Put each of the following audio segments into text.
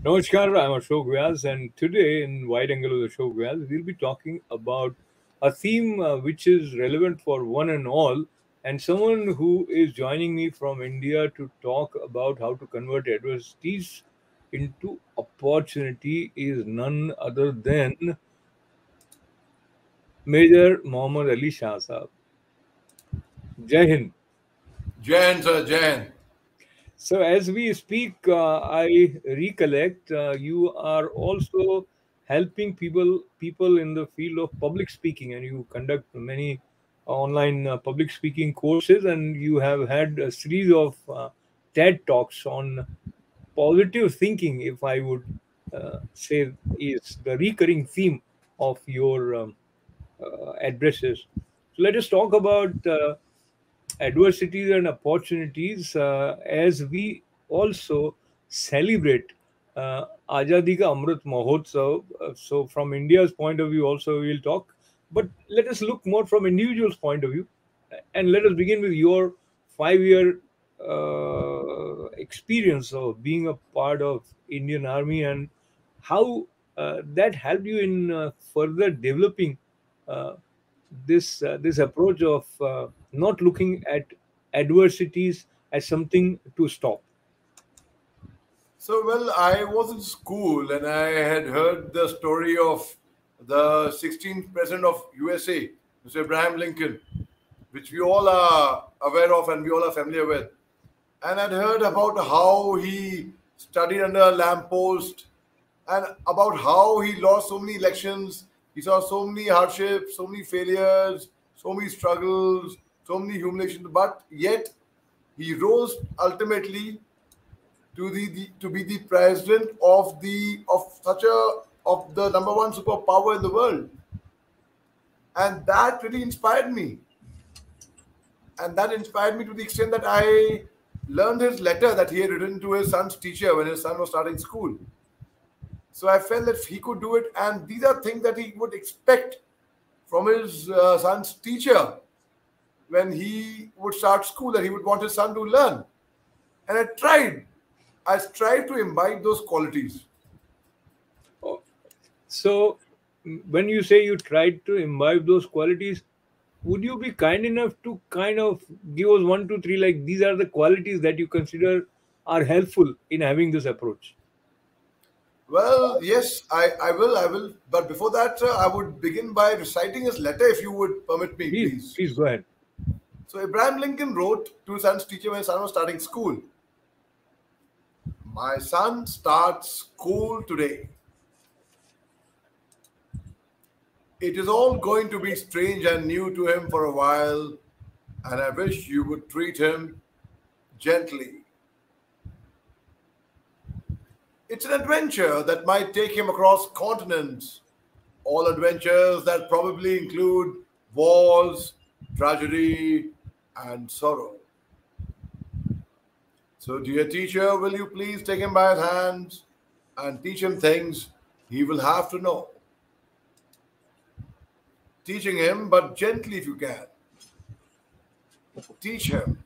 Namaskar, I'm Ashok Vyas, and today in Wide Angle with Ashok Vyas, we'll be talking about a theme which is relevant for one and all, and someone who is joining me from India to talk about how to convert adversities into opportunity is none other than Major Mohammed Ali Shah Sahab. Jai Hind. Jan, sir, Jan. So, as we speak, I recollect you are also helping people in the field of public speaking, and you conduct many online public speaking courses, and you have had a series of TED talks on positive thinking. If I would say, is the recurring theme of your addresses. So, let us talk about. Adversities and opportunities as we also celebrate Azadi Ka Amrit Mahotsav. So, from India's point of view, also we'll talk. But let us look more from individual's point of view, and let us begin with your 5 year experience of being a part of Indian Army and how that helped you in further developing uh, this approach of not looking at adversities as something to stop. I was in school and I had heard the story of the 16th president of USA, Mr. Abraham Lincoln, which we all are aware of and we all are familiar with. And I'd heard about how he studied under a lamppost and about how he lost so many elections. He saw so many hardships, so many failures, so many struggles, so many humiliations, but yet he rose ultimately to be the president of the number one superpower in the world, and that really inspired me. And that inspired me to the extent that I learned his letter that he had written to his son's teacher when his son was starting school. So I felt that he could do it, and these are things that he would expect from his son's teacher when he would start school, that he would want his son to learn. And I tried to imbibe those qualities. Oh, so, when you say you tried to imbibe those qualities, would you be kind enough to kind of give us one, two, three, like these are the qualities that you consider are helpful in having this approach? Well, yes, I will, I will. But before that, I would begin by reciting his letter, if you would permit me, Please, please. please go ahead. So Abraham Lincoln wrote to his son's teacher when his son was starting school. My son starts school today. It is all going to be strange and new to him for a while, and I wish you would treat him gently. It's an adventure that might take him across continents, all adventures that probably include wars, tragedy, and sorrow. So, dear teacher, will you please take him by his hands and teach him things he will have to know? Teaching him, but gently if you can. Teach him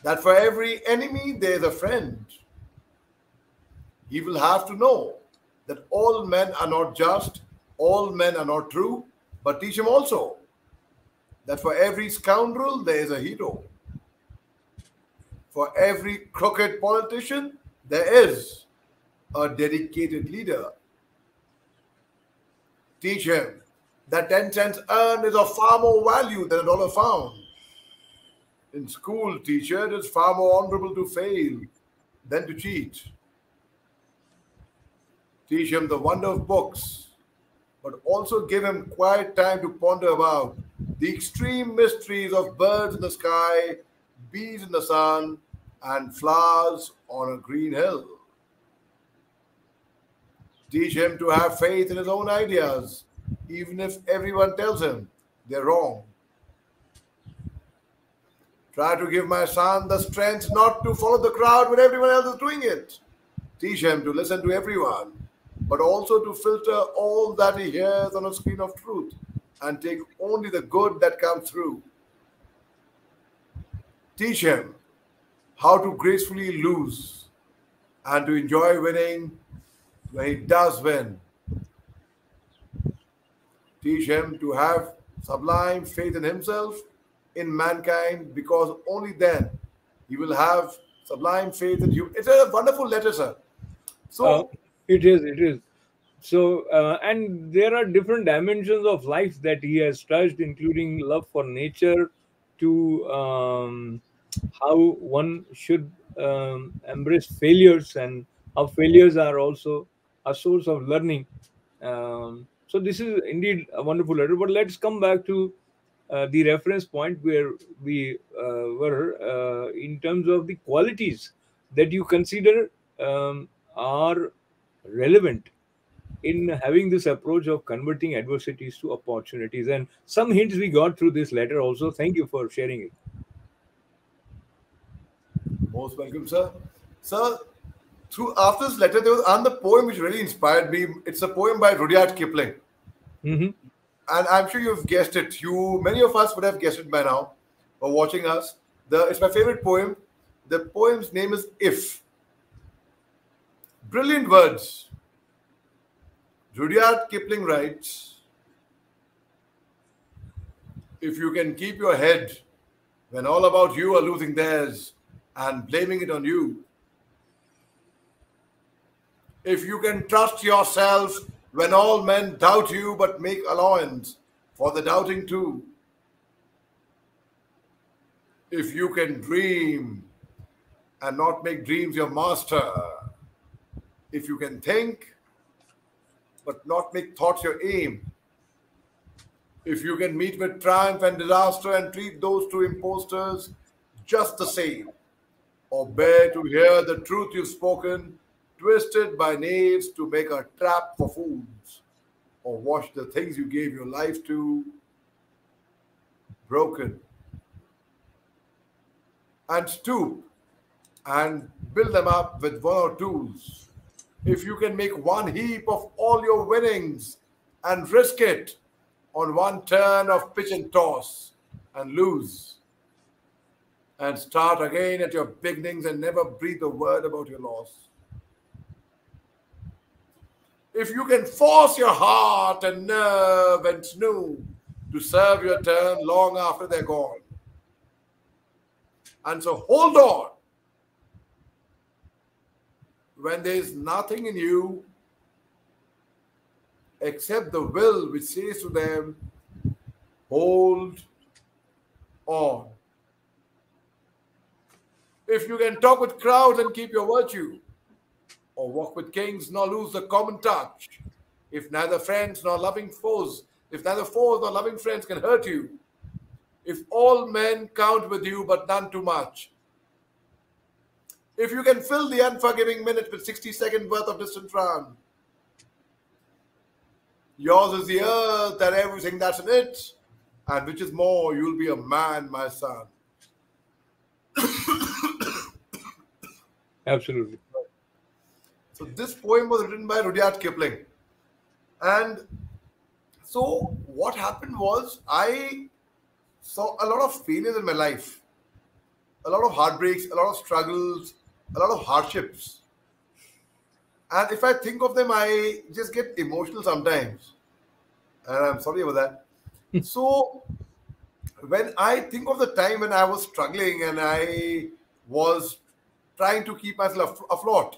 that for every enemy there is a friend. He will have to know that all men are not just, all men are not true, but teach him also that for every scoundrel there is a hero. For every crooked politician there is a dedicated leader. Teach him that 10 cents earned is of far more value than a dollar found. In school, teacher, it is far more honorable to fail than to cheat. Teach him the wonder of books, but also give him quiet time to ponder about the extreme mysteries of birds in the sky, bees in the sun, and flowers on a green hill. Teach him to have faith in his own ideas, even if everyone tells him they're wrong. Try to give my son the strength not to follow the crowd when everyone else is doing it. Teach him to listen to everyone, but also to filter all that he hears on a screen of truth and take only the good that comes through. Teach him how to gracefully lose and to enjoy winning when he does win. Teach him to have sublime faith in himself, in mankind, because only then he will have sublime faith in you. It's a wonderful letter, sir. Uh, So, it is, it is. So, and there are different dimensions of life that he has touched, including love for nature, to how one should embrace failures, and how failures are also a source of learning. So, this is indeed a wonderful letter. But let's come back to the reference point where we were in terms of the qualities that you consider are relevant in having this approach of converting adversities to opportunities. And some hints we got through this letter also. Thank you for sharing it. most welcome, sir. Sir, through after this letter, there was another poem which really inspired me. It's a poem by Rudyard Kipling, Hmm. and I'm sure you've guessed it. Many of us would have guessed it by now, or watching us. It's my favorite poem. The poem's name is "If." Brilliant words. Rudyard Kipling writes, "If you can keep your head when all about you are losing theirs and blaming it on you, if you can trust yourself when all men doubt you but make allowance for the doubting too, if you can dream and not make dreams your master, if you can think but not make thoughts your aim, if you can meet with triumph and disaster and treat those two impostors just the same, or bear to hear the truth you've spoken, twisted by knaves to make a trap for fools, or watch the things you gave your life to broken, and stoop and build them up with one or twos. If you can make one heap of all your winnings and risk it on one turn of pitch and toss and lose, and start again at your beginnings and never breathe a word about your loss. If you can force your heart and nerve and snoo to serve your turn long after they're gone. And so hold on when there's nothing in you except the will which says to them, hold on. If you can talk with crowds and keep your virtue, or walk with kings nor lose the common touch, if neither friends nor loving foes, if neither foes nor loving friends can hurt you, if all men count with you but none too much, if you can fill the unforgiving minute with 60-second worth of distant run, yours is the earth and everything that's in it, and which is more, you'll be a man, my son. Absolutely. So this poem was written by Rudyard Kipling. And so what happened was I saw a lot of failures in my life, a lot of heartbreaks, a lot of struggles, a lot of hardships. And if I think of them, I just get emotional sometimes. And I'm sorry about that. So when I think of the time when I was struggling and I was trying to keep myself afloat,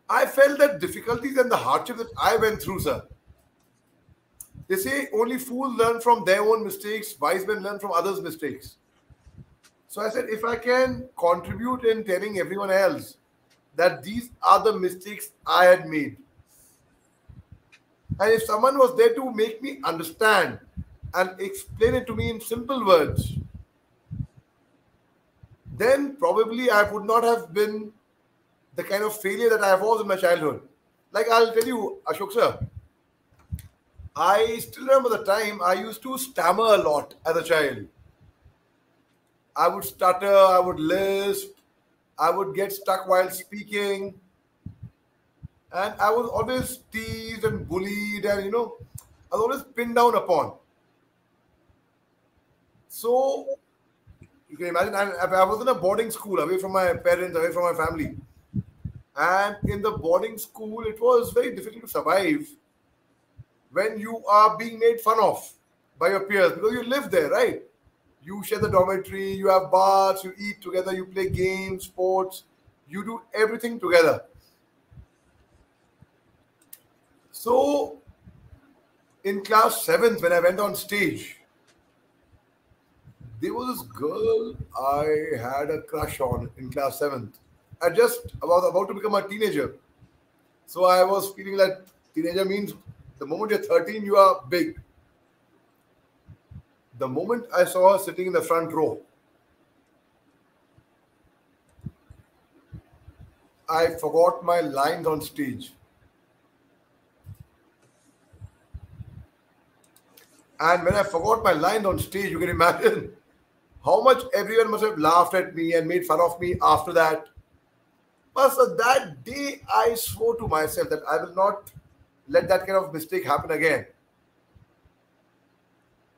I felt that difficulties and the hardships that I went through, sir. They say only fools learn from their own mistakes, wise men learn from others' mistakes. So I said, if I can contribute in telling everyone else that these are the mistakes I had made, and if someone was there to make me understand and explain it to me in simple words, then probably I would not have been the kind of failure that I was in my childhood. Like I'll tell you, Ashok sir, I still remember the time I used to stammer a lot as a child. I would stutter, I would lisp, I would get stuck while speaking, and I was always teased and bullied, and I was always pinned down upon. So you can imagine, I was in a boarding school, away from my parents, away from my family. And in the boarding school, it was very difficult to survive when you are being made fun of by your peers because you live there, right? You share the dormitory, you have baths, you eat together, you play games, sports, you do everything together. So in class 7th, when I went on stage, there was this girl I had a crush on in class 7th. I just about to become a teenager. So I was feeling that teenager means the moment you're 13, you are big. The moment I saw her sitting in the front row, I forgot my lines on stage. And when I forgot my lines on stage, you can imagine how much everyone must have laughed at me and made fun of me after that. But so that day, I swore to myself that I will not let that kind of mistake happen again.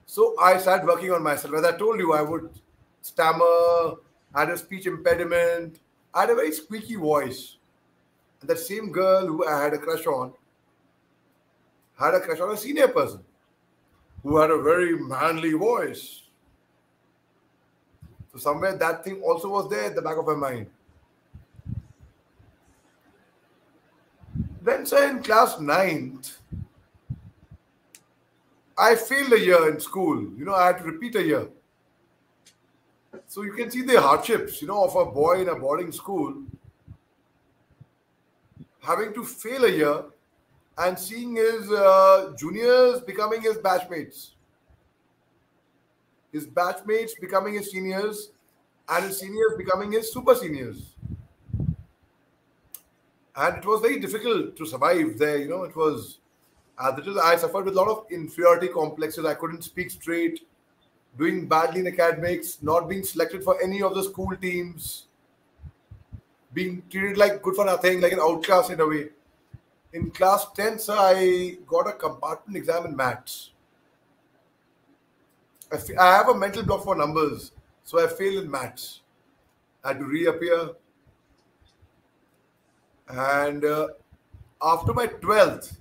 So I started working on myself. As I told you, I would stammer, I had a speech impediment, I had a very squeaky voice. And that same girl who I had a crush on a senior person who had a very manly voice. So somewhere that thing also was there at the back of my mind. Then, sir, in class ninth, I failed a year in school. I had to repeat a year. So you can see the hardships, of a boy in a boarding school having to fail a year and seeing his juniors becoming his batchmates becoming his seniors, and his seniors becoming his super seniors. And it was very difficult to survive there. It was, I suffered with a lot of inferiority complexes. I couldn't speak straight, doing badly in academics, not being selected for any of the school teams, being treated like good for nothing, like an outcast in a way. In class 10, sir, I got a compartment exam in maths. I have a mental block for numbers, so I failed in maths. I had to reappear. And after my 12th,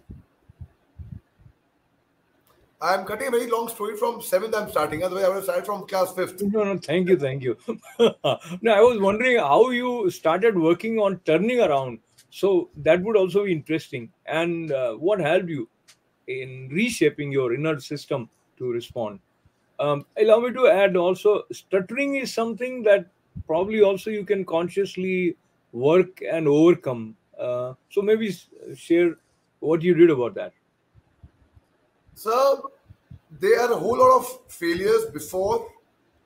I'm cutting a very long story from 7th, I'm starting. Otherwise, I would have started from class 5th. No, no, thank you, thank you. No, I was wondering how you started working on turning around. So that would also be interesting. And what helped you in reshaping your inner system to respond? Allow me to add also, stuttering is something that probably also you can consciously work and overcome. So maybe share what you did about that. So there are a whole lot of failures before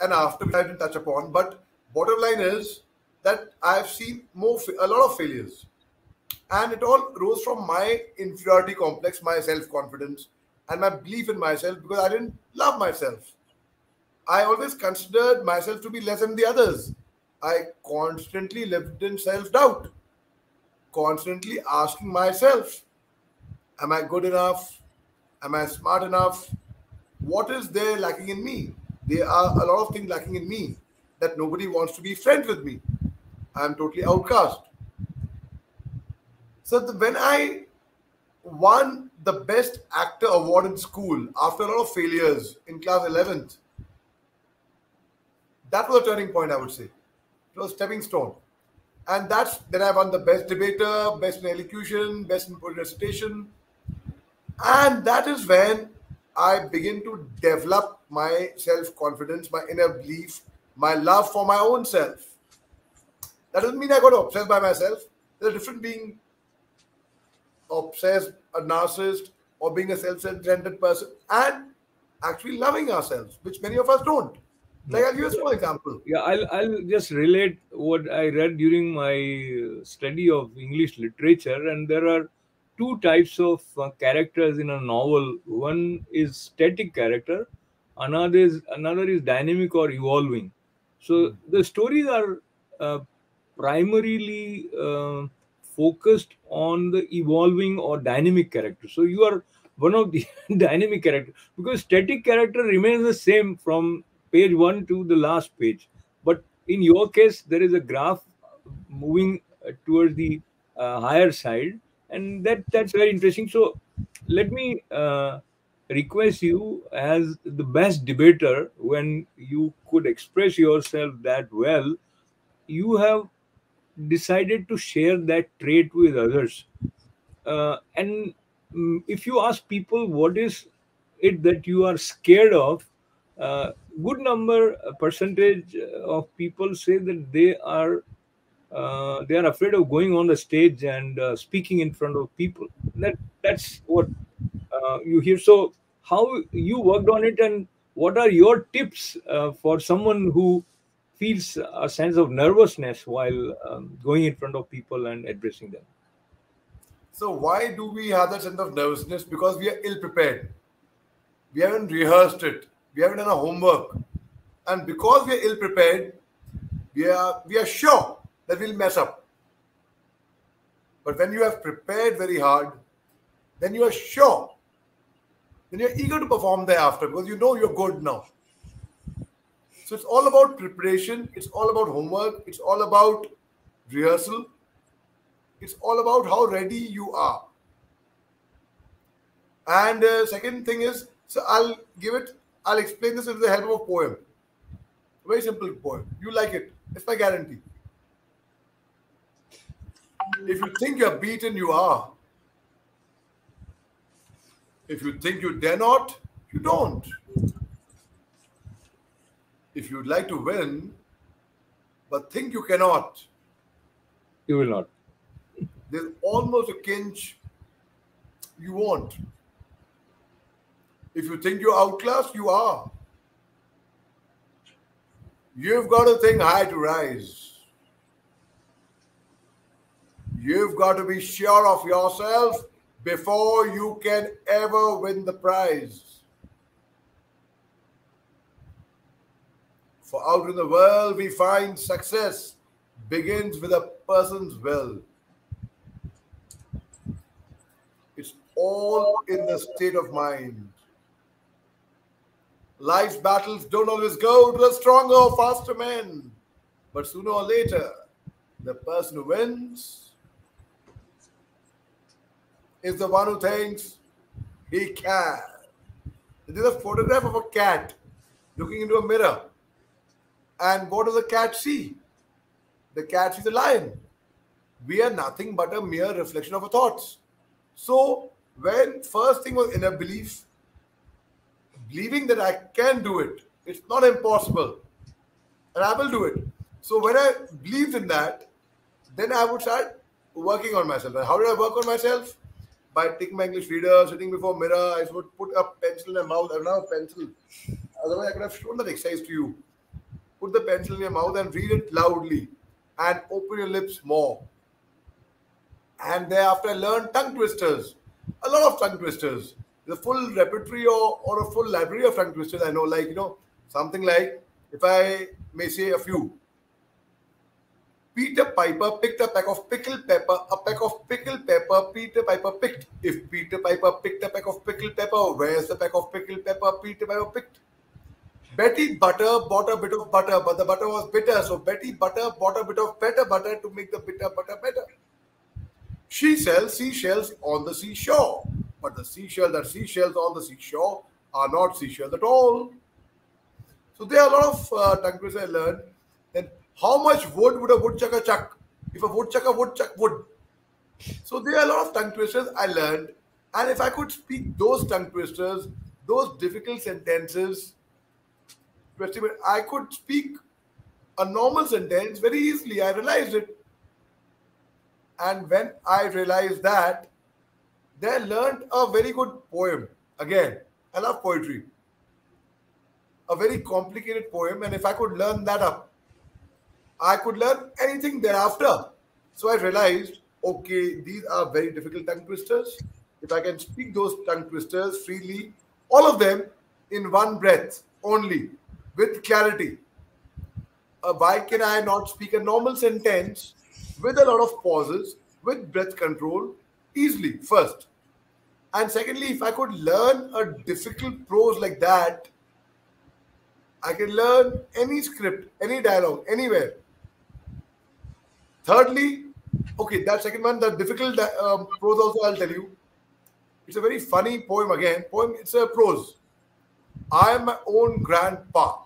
and after which I didn't touch upon. But bottom line is that I've seen a lot of failures, and it all rose from my inferiority complex, my self confidence, and my belief in myself because I didn't love myself. I always considered myself to be less than the others. I constantly lived in self doubt, constantly asking myself, am I good enough? Am I smart enough? What is there lacking in me? There are a lot of things lacking in me that nobody wants to be friends with me. I'm totally outcast. So when I won the best actor award in school after a lot of failures in class 11th, that was a turning point, I would say. It was a stepping stone. And that's then I won the best debater, best in elocution, best in recitation. And that is when I begin to develop my self confidence, my inner belief, my love for my own self. That doesn't mean I got obsessed by myself. There's a difference being obsessed, a narcissist, or being a self centered person, and actually loving ourselves, which many of us don't. Like, No. I'll give you a small example. Yeah, I'll just relate what I read during my study of English literature, and there are two types of characters in a novel. One is static character, another is dynamic or evolving. So the stories are uh, primarily focused on the evolving or dynamic character. So you are one of the dynamic character because static character remains the same from page 1 to the last page, but in your case there is a graph moving towards the higher side, and that's very interesting. So let me request you, as the best debater, when you could express yourself that well, you have decided to share that trait with others. And if you ask people what is it that you are scared of, uh, good number percentage of people say that they are afraid of going on the stage and speaking in front of people. That's what you hear. So how you worked on it, and what are your tips for someone who feels a sense of nervousness while going in front of people and addressing them? So why do we have that sense of nervousness? Because we are ill prepared. We haven't rehearsed it. We haven't done our homework. And because we are ill prepared, we are sure that we'll mess up. But when you have prepared very hard, then you are sure, then you're eager to perform thereafter because you know you're good now. So it's all about preparation, it's all about homework, it's all about rehearsal, it's all about how ready you are. And second thing is, so I'll explain this with the help of a poem. A very simple poem. You like it. It's my guarantee. If you think you're beaten, you are. If you think you dare not, you don't. If you'd like to win, but think you cannot, You will not. there's almost a kinch you won't. If you think you're outclassed, you are. You've got to think high to rise. You've got to be sure of yourself before you can ever win the prize. For out in the world, we find success begins with a person's will. It's all in the state of mind. Life's battles don't always go to the stronger or faster men, but sooner or later, the person who wins is the one who thinks he can. There's a photograph of a cat looking into a mirror. And what does the cat see? The cat sees a lion. We are nothing but a mere reflection of our thoughts. So, when first thing was inner belief, believing that I can do it, it's not impossible, and I will do it. So, when I believed in that, then I would start working on myself. And how did I work on myself? By taking my English reader, sitting before mirror, I would put a pencil in my mouth. I don't have a pencil. Otherwise, I could have shown that exercise to you. Put the pencil in your mouth and read it loudly and open your lips more. And thereafter, I learned tongue twisters. A lot of tongue twisters. The full repertoire or a full library of tongue twisters I know, like, something like, if I may say a few. Peter Piper picked a peck of pickled pepper, a peck of pickled pepper, Peter Piper picked. If Peter Piper picked a peck of pickled pepper, where's the peck of pickled pepper Peter Piper picked? Betty Butter bought a bit of butter, but the butter was bitter, so Betty Butter bought a bit of better butter to make the bitter butter better. She sells seashells on the seashore, but the seashells on the seashore are not seashells at all. So there are a lot of tongue twisters I learned. Then how much wood would a woodchucker chuck if a woodchucker would chuck wood? So there are a lot of tongue twisters I learned, and if I could speak those tongue twisters, those difficult sentences, I could speak a normal sentence very easily. I realized it. And when I realized that, then I learned a very good poem. Again, I love poetry. A very complicated poem. And if I could learn that up, I could learn anything thereafter. So I realized, okay, these are very difficult tongue twisters. If I can speak those tongue twisters freely, all of them in one breath only, with clarity. Why can I not speak a normal sentence with a lot of pauses, with breath control, easily, first? And secondly, if I could learn a difficult prose like that, I can learn any script, any dialogue, anywhere. Thirdly, Okay, that second one, the difficult prose also I'll tell you. It's a very funny poem again. Poem, it's a prose. I am my own grandpa.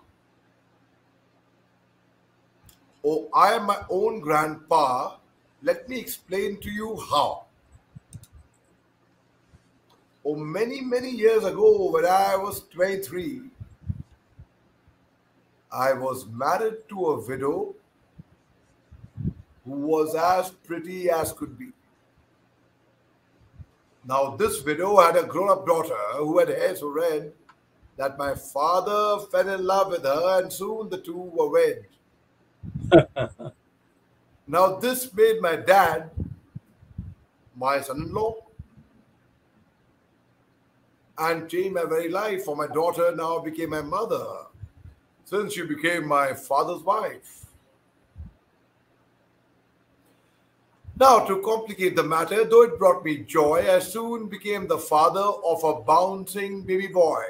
Oh, I am my own grandpa. Let me explain to you how. Oh, many, many years ago, when I was 23, I was married to a widow who was as pretty as could be. Now, this widow had a grown up daughter who had hair so red that my father fell in love with her, and soon the two were wed. Now, this made my dad my son in law and changed my very life, for my daughter now became my mother since she became my father's wife. Now, to complicate the matter, though it brought me joy, I soon became the father of a bouncing baby boy.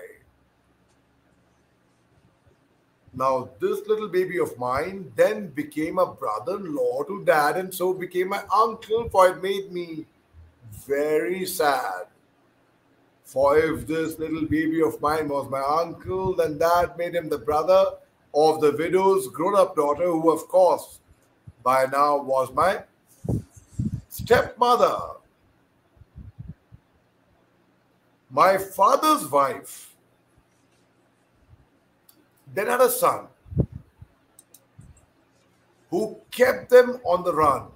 Now, this little baby of mine then became a brother in law to dad, and so became my uncle, for it made me very sad. For if this little baby of mine was my uncle, then that made him the brother of the widow's grown up daughter, who, of course, by now was my stepmother. My father's wife then had a son who kept them on the run,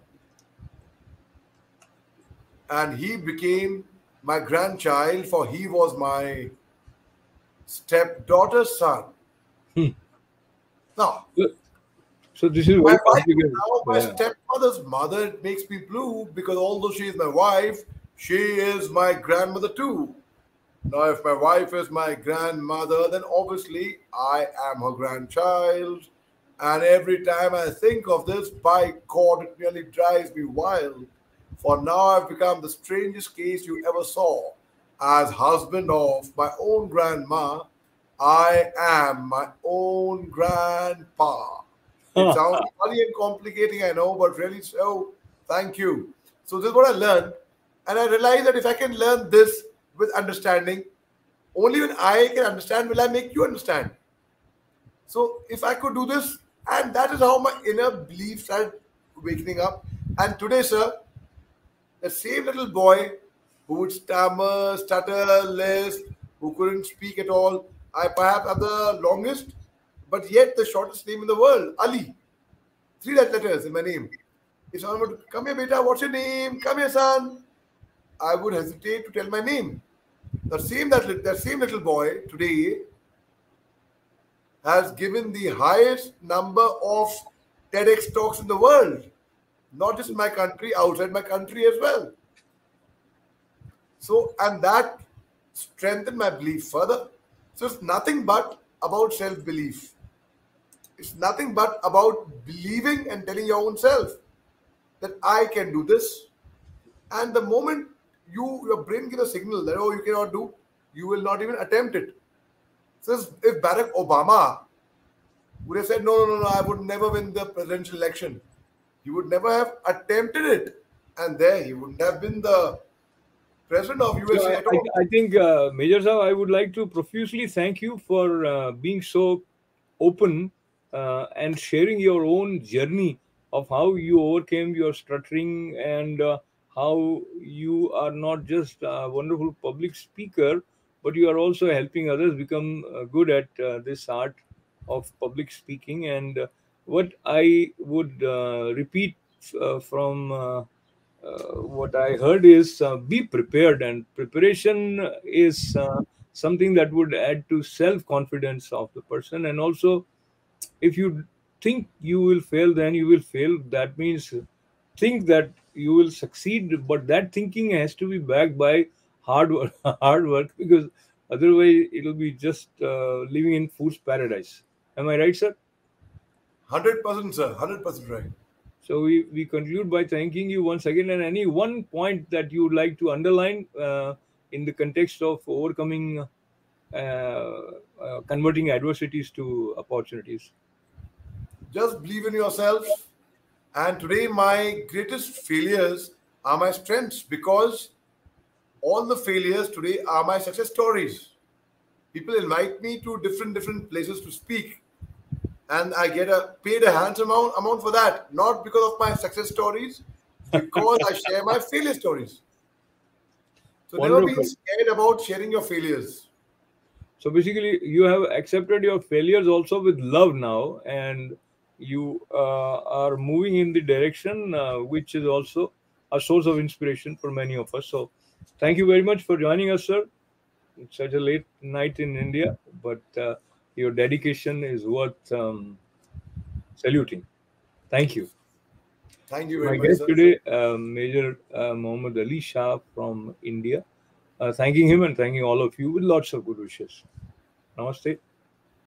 and he became my grandchild, for he was my stepdaughter's son. Hmm. Now, So so this is my very wife is complicated. now my Yeah. stepmother's mother. It makes me blue because although she is my wife, she is my grandmother too. Now, if my wife is my grandmother, then obviously I am her grandchild. And every time I think of this, by God, it nearly drives me wild. For now I've become the strangest case you ever saw. As husband of my own grandma, I am my own grandpa. It sounds funny and complicating, I know, but really so. Thank you. So, this is what I learned. And I realized that if I can learn this with understanding, only when I can understand will I make you understand. So if I could do this, and that is how my inner belief started waking up. And today, sir, the same little boy who would stammer, stutter, lisp, who couldn't speak at all, I perhaps have the longest, but yet the shortest name in the world, Ali. Three letters in my name. If someone would come here, beta, what's your name? Come here, son. I would hesitate to tell my name. That same little boy today has given the highest number of TEDx talks in the world, not just in my country, outside my country as well. So, and that strengthened my belief further. So, it's nothing but about self belief. It's nothing but about believing and telling your own self that I can do this. And the moment your brain gives a signal that, oh, you cannot do, you will not even attempt it. So, if Barack Obama would have said, no, no, no, no, I would never win the presidential election, he would never have attempted it. And there he wouldn't have been the president of So USA at all. I think, Major Saab, I would like to profusely thank you for being so open and sharing your own journey of how you overcame your stuttering and how you are not just a wonderful public speaker, but you are also helping others become good at this art of public speaking. And what I would repeat from what I heard is be prepared, and preparation is something that would add to self confidence of the person. And also, if you think you will fail, then you will fail. That means think that you will succeed, but that thinking has to be backed by hard work, hard work, because otherwise it'll be just living in fool's paradise. Am I right, sir? 100%, sir. 100% right. So we conclude by thanking you once again, and any one point that you would like to underline in the context of overcoming, converting adversities to opportunities. Just believe in yourself And today, my greatest failures are my strengths, because all the failures today are my success stories. People invite me to different places to speak, and I get a paid a handsome amount for that, not because of my success stories, because I share my failure stories. So never be Wonderful. scared about sharing your failures. So basically, you have accepted your failures also with love now, and you are moving in the direction which is also a source of inspiration for many of us. So, thank you very much for joining us, sir. It's such a late night in India, but your dedication is worth saluting. Thank you. Thank you So very my much, guest sir. today, Major Mohammed Ali Shah from India. Thanking him and thanking all of you with lots of good wishes. Namaste.